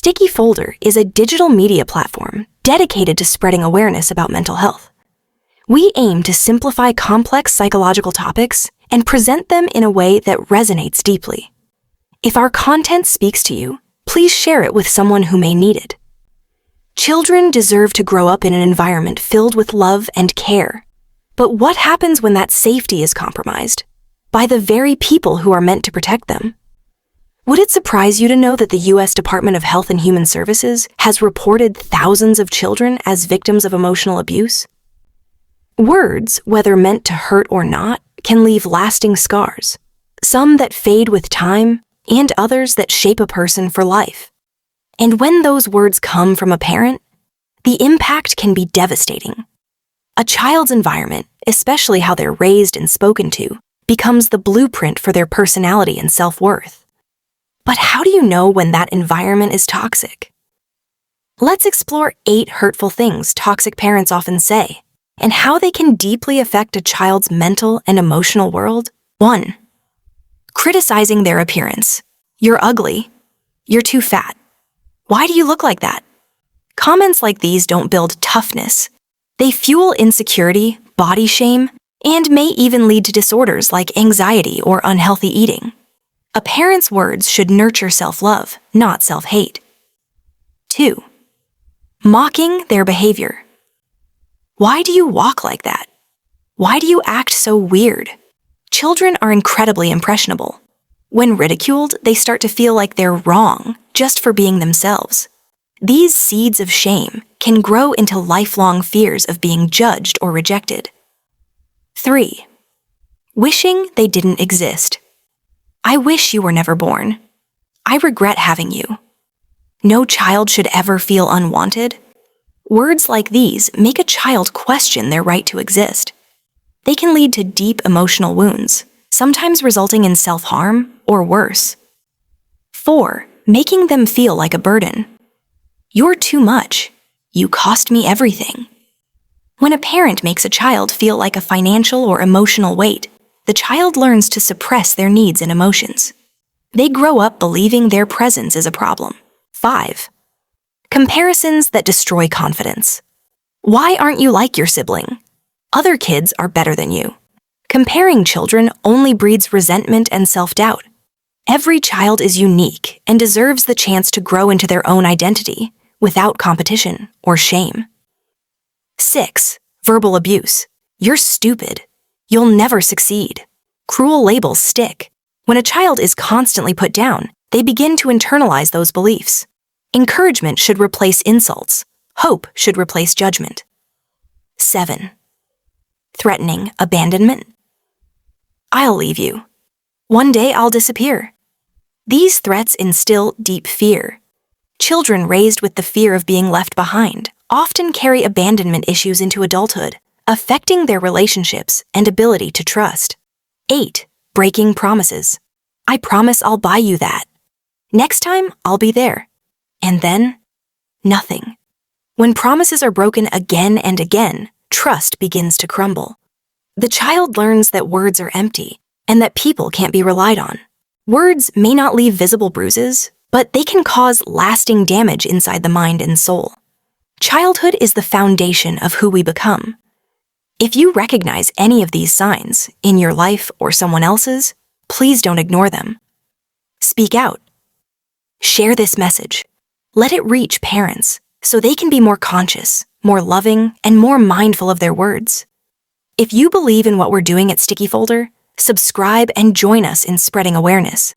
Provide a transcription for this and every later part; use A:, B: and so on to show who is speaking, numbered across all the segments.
A: Sticky Folder is a digital media platform dedicated to spreading awareness about mental health. We aim to simplify complex psychological topics and present them in a way that resonates deeply. If our content speaks to you, please share it with someone who may need it. Children deserve to grow up in an environment filled with love and care. But what happens when that safety is compromised? By the very people who are meant to protect them. Would it surprise you to know that the U.S. Department of Health and Human Services has reported thousands of children as victims of emotional abuse? Words, whether meant to hurt or not, can leave lasting scars, some that fade with time and others that shape a person for life. And when those words come from a parent, the impact can be devastating. A child's environment, especially how they're raised and spoken to, becomes the blueprint for their personality and self-worth. But how do you know when that environment is toxic? Let's explore 8 hurtful things toxic parents often say, and how they can deeply affect a child's mental and emotional world. 1. Criticizing their appearance. You're ugly. You're too fat. Why do you look like that? Comments like these don't build toughness. They fuel insecurity, body shame, and may even lead to disorders like anxiety or unhealthy eating. A parent's words should nurture self-love, not self-hate. 2. Mocking their behavior. Why do you walk like that? Why do you act so weird? Children are incredibly impressionable. When ridiculed, they start to feel like they're wrong just for being themselves. These seeds of shame can grow into lifelong fears of being judged or rejected. 3. Wishing they didn't exist. I wish you were never born. I regret having you. No child should ever feel unwanted. Words like these make a child question their right to exist. They can lead to deep emotional wounds, sometimes resulting in self-harm or worse. 4. Making them feel like a burden. You're too much. You cost me everything. When a parent makes a child feel like a financial or emotional weight, the child learns to suppress their needs and emotions. They grow up believing their presence is a problem. 5. Comparisons that destroy confidence. Why aren't you like your sibling? Other kids are better than you. Comparing children only breeds resentment and self-doubt. Every child is unique and deserves the chance to grow into their own identity without competition or shame. 6. Verbal abuse. You're stupid. You'll never succeed. Cruel labels stick. When a child is constantly put down, they begin to internalize those beliefs. Encouragement should replace insults. Hope should replace judgment. 7. Threatening abandonment. I'll leave you. One day I'll disappear. These threats instill deep fear. Children raised with the fear of being left behind often carry abandonment issues into adulthood, affecting their relationships and ability to trust. 8. Breaking promises. I promise I'll buy you that. Next time, I'll be there. And then, nothing. When promises are broken again and again, trust begins to crumble. The child learns that words are empty and that people can't be relied on. Words may not leave visible bruises, but they can cause lasting damage inside the mind and soul. Childhood is the foundation of who we become. If you recognize any of these signs in your life or someone else's, please don't ignore them. Speak out. Share this message. Let it reach parents so they can be more conscious, more loving, and more mindful of their words. If you believe in what we're doing at Sticky Folder, subscribe and join us in spreading awareness.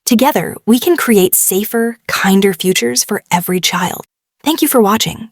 A: Together, we can create safer, kinder futures for every child. Thank you for watching.